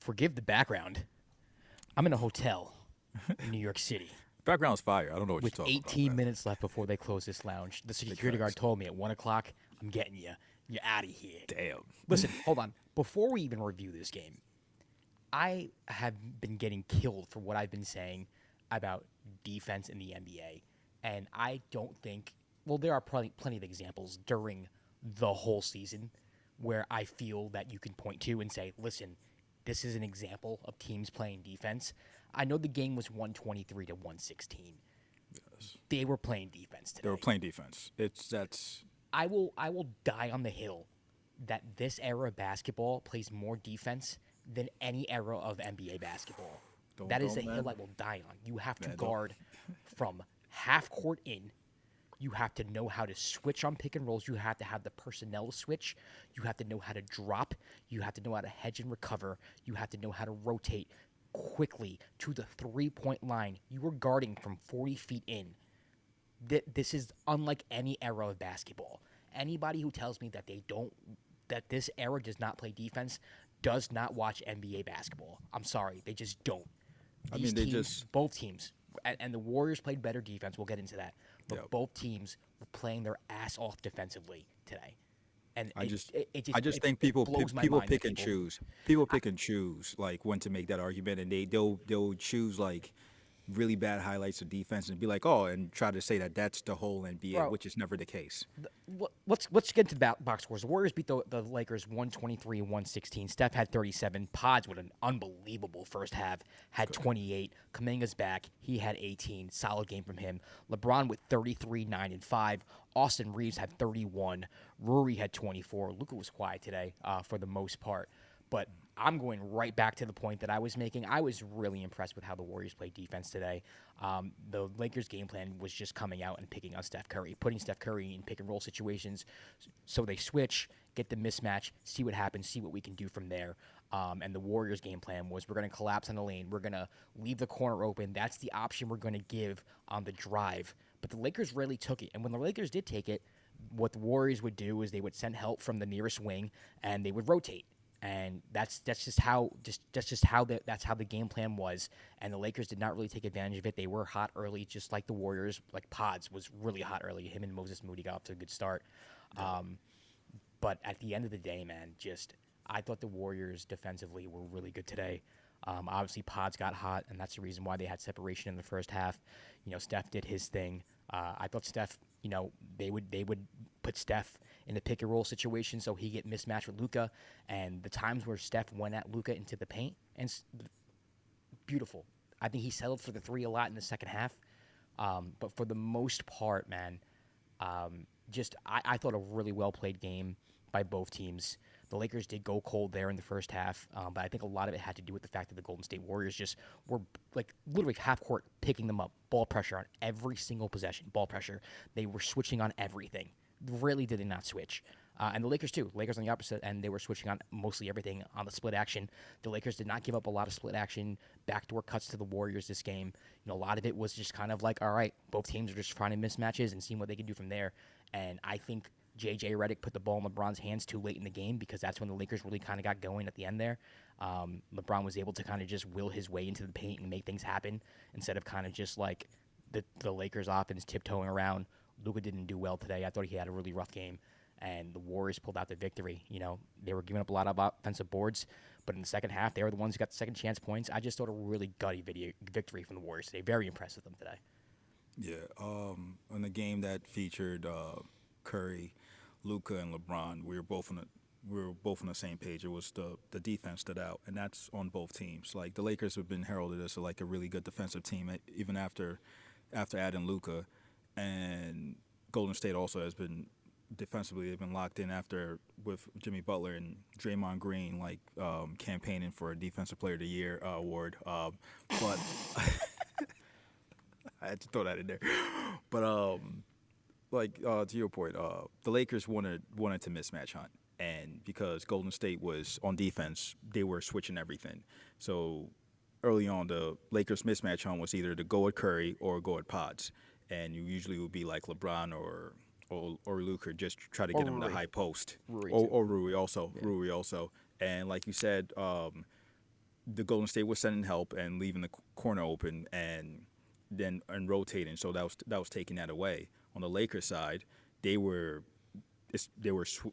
Forgive the background. I'm in a hotel in New York City Background's fire. I don't know what you're with talking about, 18 man. minutes left before they close this lounge. The Big security guard facts. told me at 1 o'clock, I'm getting you. You're out of here. Damn. Listen, hold on. Before we even review this game, I have been getting killed for what I've been saying about defense in the NBA. And I don't think, well, there are probably plenty of examples during the whole season where I feel that you can point to and say, listen, this is an example of teams playing defense. I know the game was 123 to 116. Yes. They were playing defense They were today. playing defense. That's I will die on the hill that this era of basketball plays more defense than any era of NBA basketball. That is a hill I will die on. You have to Man, don't- guard from half court in. You have to know how to switch on pick and rolls. You have to have the personnel switch. You have to know how to drop. You have to know how to hedge and recover. You have to know how to rotate quickly to the 3-point line. You were guarding from 40 feet in. This is unlike any era of basketball. Anybody who tells me that this era does not play defense does not watch NBA basketball. I'm sorry, they just don't. I These mean, they teams, just- both teams, and the Warriors played better defense. We'll get into that, but Yep. both teams were playing their ass off defensively today. And I just it think people blows my people mind pick that and people- choose. People pick and choose like when to make that argument, and they'll choose like really bad highlights of defense and be like, oh, and try to say that that's the whole NBA, Bro. which is never the case. Let's get into the box scores. The Warriors beat the Lakers 123-116. Steph had 37. Pods with an unbelievable first half had 28. Kuminga's back. He had 18. Solid game from him. LeBron with 33, 9 and 5. Austin Reeves had 31. Rory had 24. Luka was quiet today for the most part. But I'm going right back to the point that I was making. I was really impressed with how the Warriors played defense today. The Lakers' game plan was just coming out and picking on Steph Curry, putting Steph Curry in pick and roll situations. So they switch, get the mismatch, see what happens, see what we can do from there. And the Warriors' game plan was we're going to collapse on the lane. We're going to leave the corner open. That's the option we're going to give on the drive. But the Lakers rarely took it. And when the Lakers did take it, what the Warriors would do is they would send help from the nearest wing and they would rotate. And that's just how the game plan was. And the Lakers did not really take advantage of it. They were hot early, just like the Warriors. Like Pods was really hot early. Him and Moses Moody got off to a good start. But at the end of the day, man, I thought the Warriors defensively were really good today. Obviously, Pods got hot, and that's the reason why they had separation in the first half. Steph did his thing. I thought Steph, they would put Steph in the pick and roll situation so he get mismatched with Luka, and the times where Steph went at Luka into the paint, and beautiful. I think he settled for the three a lot in the second half, but for the most part, man, I thought a really well played game by both teams. The Lakers did go cold there in the first half, but I think a lot of it had to do with the fact that the Golden State Warriors just were like literally half court picking them up, ball pressure on every single possession, ball pressure. They were switching on everything. Rarely did they not switch. And the Lakers too. Lakers on the opposite end, they were switching on mostly everything on the split action. The Lakers did not give up a lot of split action, backdoor cuts to the Warriors this game. A lot of it was just kind of like, all right, both teams are just finding mismatches and seeing what they can do from there. And I think J.J. Redick put the ball in LeBron's hands too late in the game because that's when the Lakers really kind of got going at the end there. LeBron was able to kind of just will his way into the paint and make things happen instead of kind of just like the Lakers offense tiptoeing around. Luka didn't do well today. I thought he had a really rough game, and the Warriors pulled out the victory. They were giving up a lot of offensive boards, but in the second half, they were the ones who got the second chance points. I just thought a really gutty victory from the Warriors today. Very impressed with them today. Yeah. In the game that featured Curry, Luka, and LeBron, we were both on the same page. It was the defense stood out, and that's on both teams. Like the Lakers have been heralded as like a really good defensive team, even after adding Luka, and Golden State also has been defensively. They've been locked in after with Jimmy Butler and Draymond Green campaigning for a Defensive Player of the Year award. But I had to throw that in there. But to your point, the Lakers wanted to mismatch hunt, and because Golden State was on defense, they were switching everything. So early on, the Lakers mismatch hunt was either to go at Curry or go at Pods, and you usually would be like LeBron or Luka, just try to get him in the high post, Rui or Rui also, and like you said, the Golden State was sending help and leaving the corner open and rotating. So that was taking that away. On the Lakers side, they were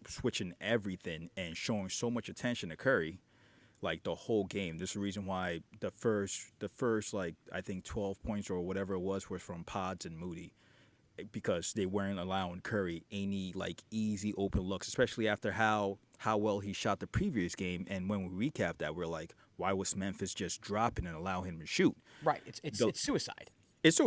switching everything and showing so much attention to Curry, like the whole game. This is the reason why the first like I think 12 points or whatever it was from Pods and Moody, because they weren't allowing Curry any like easy open looks, especially after how well he shot the previous game. And when we recap that, we're like, why was Memphis just dropping and allow him to shoot? Right. It's suicide. It's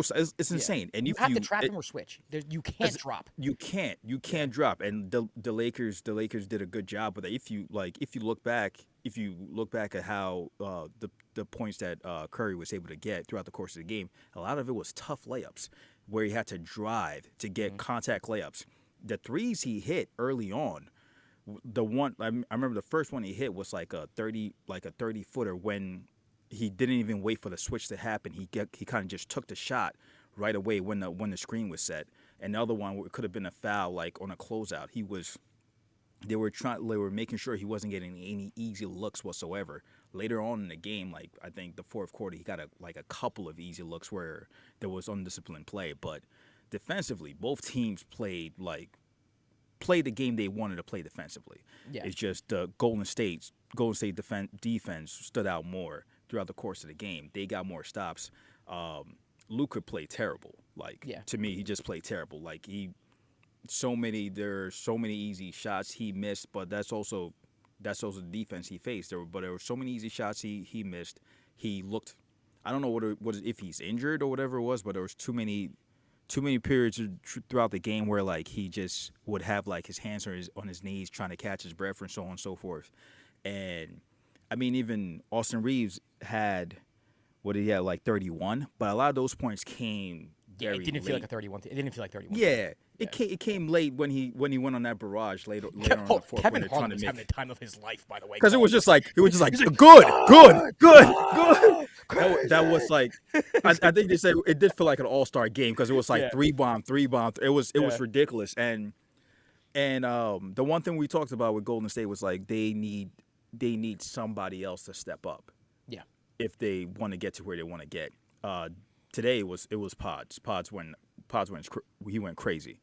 insane. And You have to trap him or switch. You can't drop. You can't drop. And the Lakers did a good job with it. If you look back at how the points that Curry was able to get throughout the course of the game, a lot of it was tough layups where he had to drive to get contact layups. The threes he hit early on, the one I remember the first one he hit was like a 30-footer when he didn't even wait for the switch to happen. He kind of just took the shot right away when the screen was set. And the other one could have been a foul, like on a closeout. They were making sure he wasn't getting any easy looks whatsoever. Later on in the game, like I think the fourth quarter, he got a couple of easy looks where there was undisciplined play. But defensively, both teams played the game they wanted to play defensively. Yeah. It's just the Golden State defense stood out more throughout the course of the game. They got more stops. Luka played terrible. To me, he just played terrible. Like there are so many easy shots he missed, but that's also the defense he faced. There were so many easy shots he missed. He looked, I don't know if he's injured or whatever it was, but there was too many periods throughout the game where like he just would have like his hands on his knees trying to catch his breath and so on and so forth. And I mean, even Austin Reeves had, like 31, but a lot of those points came very it didn't late. feel like a 31. It didn't feel like 31. Yeah. It came late when he went on that barrage later on in the fourth Kevin quarter Harlan was having the time of his life, by the way. because it was just like good. That was like I think they said it did feel like an all-star game because it was like three bomb. It was ridiculous. And the one thing we talked about with Golden State was like they need somebody else to step up. Yeah. If they want to get to where they want to get. Today it was Pods. He went crazy.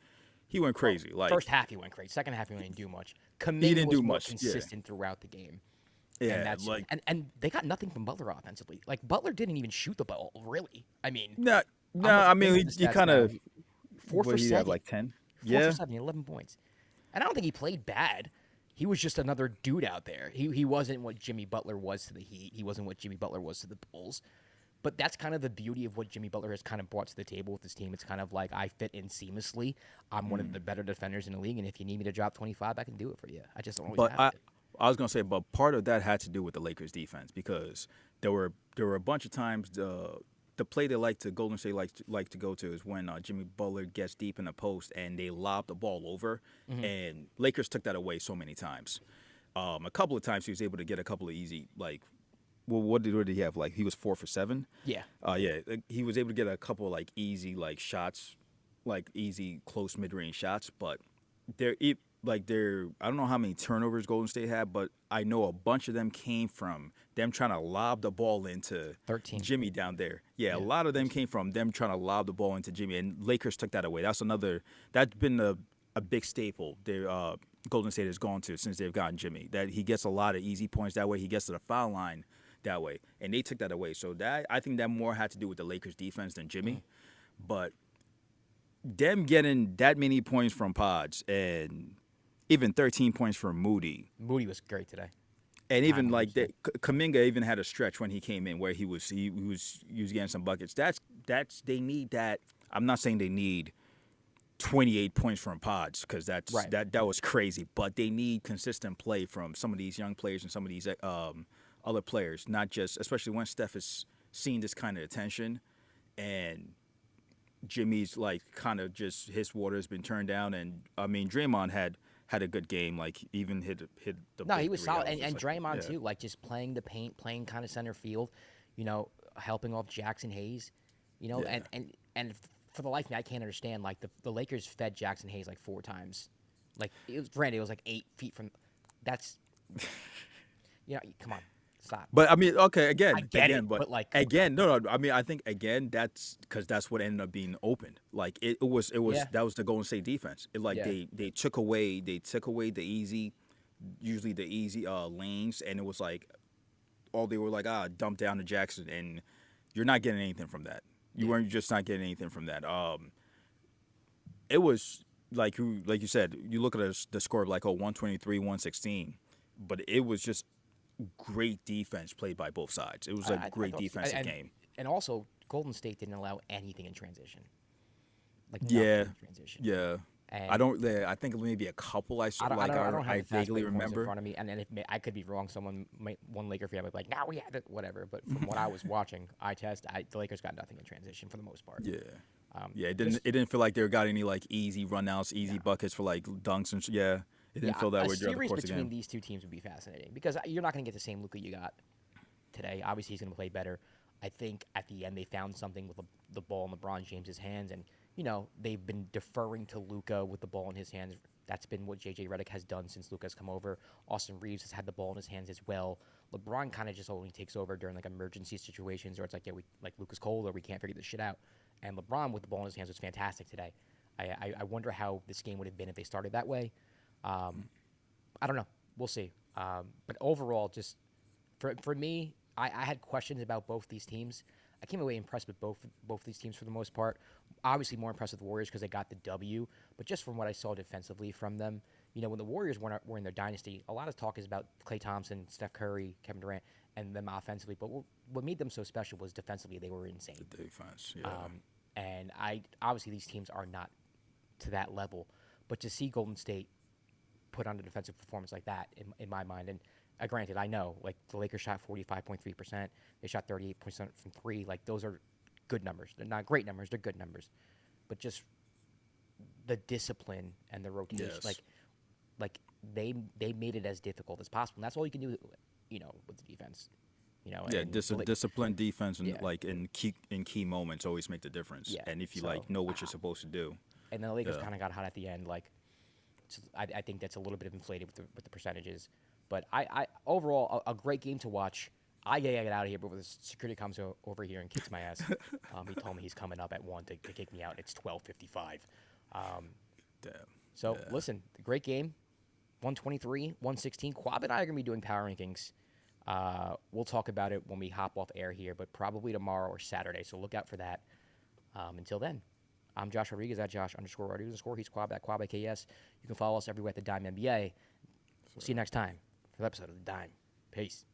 Like first half he went crazy. Second half he didn't do much. He didn't was do more much. consistent throughout the game. Yeah, and they got nothing from Butler offensively. Like Butler didn't even shoot the ball really. I mean, no. I mean, he kind of 4 for 7, like 10. 4 for 7, 11 points. And I don't think he played bad. He was just another dude out there. He wasn't what Jimmy Butler was to the Heat. He wasn't what Jimmy Butler was to the Bulls. But that's kind of the beauty of what Jimmy Butler has kind of brought to the table with this team. It's kind of like I fit in seamlessly. I'm one of the better defenders in the league, and if you need me to drop 25, I can do it for you. I just don't always have to. I was gonna say, but part of that had to do with the Lakers' defense because there were a bunch of times the play they Golden State like to go to is when Jimmy Butler gets deep in the post and they lob the ball over, and Lakers took that away so many times. A couple of times he was able to get a couple of easy what did he have? Like he was 4 for 7. Yeah. He was able to get a couple of like easy shots, like easy close mid-range shots. But I don't know how many turnovers Golden State had, but I know a bunch of them came from them trying to lob the ball into 13. Jimmy down there. Yeah, a lot of them came from them trying to lob the ball into Jimmy, and Lakers took that away. That's been a big staple Golden State has gone to since they've gotten Jimmy. That he gets a lot of easy points that way. He gets to the foul line that way, and they took that away. So I think that more had to do with the Lakers' defense than Jimmy, but them getting that many points from Pods and even 13 points from Moody. Moody was great today, and even Kuminga even had a stretch when he came in where he was getting some buckets. They need that. I'm not saying they need 28 points from Pods because that was crazy, but they need consistent play from some of these young players and some of these other players, not just, especially when Steph is seeing this kind of attention and Jimmy's kind of just his water has been turned down. And I mean, Draymond had a good game, even hit the. No, he was solid, and Draymond too, just playing the paint, playing kind of center field, helping off Jackson Hayes, and for the life of me, I can't understand. The Lakers fed Jackson Hayes 4 times, it was 8 feet from. That's, come on. Stop. But I mean, okay, I get it, but but like, again, no. I mean, I think again that's because that's what ended up being opened. Like yeah, that was the Golden State defense. It like yeah, they took away the easy, usually the easy lanes, and it was like all they were like dump down to Jackson, and you're not getting anything from that. You yeah. weren't just not getting anything from that. It was like you said, you look at the score of like 123, 116, but it was just great defense played by both sides. It was a I great thought so. defensive game. And also Golden State didn't allow anything in transition, like nothing Yeah, in transition. yeah. I And don't. Yeah, I think maybe a couple. I don't have I the fast vaguely break points in remember. front of me, and I could be wrong. One Laker fan might be like, "Now we had it," whatever. But from what I was watching, the Lakers got nothing in transition for the most part. Yeah, Um, yeah. just It didn't feel like they got any like easy runouts, easy buckets for like dunks and yeah. It didn't feel that a way during the series course of the between game. these two teams would be fascinating because you're not going to get the same Luka you got today. Obviously, he's going to play better. I think at the end they found something with the ball in LeBron James's hands, and they've been deferring to Luka with the ball in his hands. That's been what JJ Redick has done since Luka's come over. Austin Reeves has had the ball in his hands as well. LeBron kind of just only takes over during like emergency situations, or it's like Luka's cold, or we can't figure this shit out. And LeBron with the ball in his hands was fantastic today. I wonder how this game would have been if they started that way. I don't know. We'll see. But overall, just for me, I had questions about both these teams. I came away impressed with both these teams for the most part. Obviously, more impressed with the Warriors because they got the W. But just from what I saw defensively from them, when the Warriors were in their dynasty, a lot of talk is about Klay Thompson, Steph Curry, Kevin Durant, and them offensively. But what made them so special was defensively they were insane. The defense, yeah. And obviously these teams are not to that level. But to see Golden State put on a defensive performance like that, in my mind, and granted, I know, like, the Lakers shot 45.3%. They shot 38% from three. Like, those are good numbers. They're not great numbers. They're good numbers. But just the discipline and the rotation, Yes. like they made it as difficult as possible. And that's all you can do, with the defense. Yeah, and disciplined defense and Yeah. like in key moments always make the difference. Yeah, And if you so, like know what you're supposed to do. And then the Lakers Yeah. kind of got hot at the end. Like, I think that's a little bit of inflated with the percentages. But I overall a great game to watch. I gotta get out of here, but the security comes over here and kicks my ass. He told me he's coming up at 1 to kick me out. It's 12:55. Damn. So Yeah. listen, great game. 123, 116. Kwab and I are gonna be doing power rankings. We'll talk about it when we hop off air here, but probably tomorrow or Saturday. So look out for that. Until then, I'm Josh Rodriguez at Josh_Rodriguez_. He's Kwab at Kwab AKS. You can follow us everywhere at the Dime NBA. We'll see you next time for the episode of the Dime. Peace.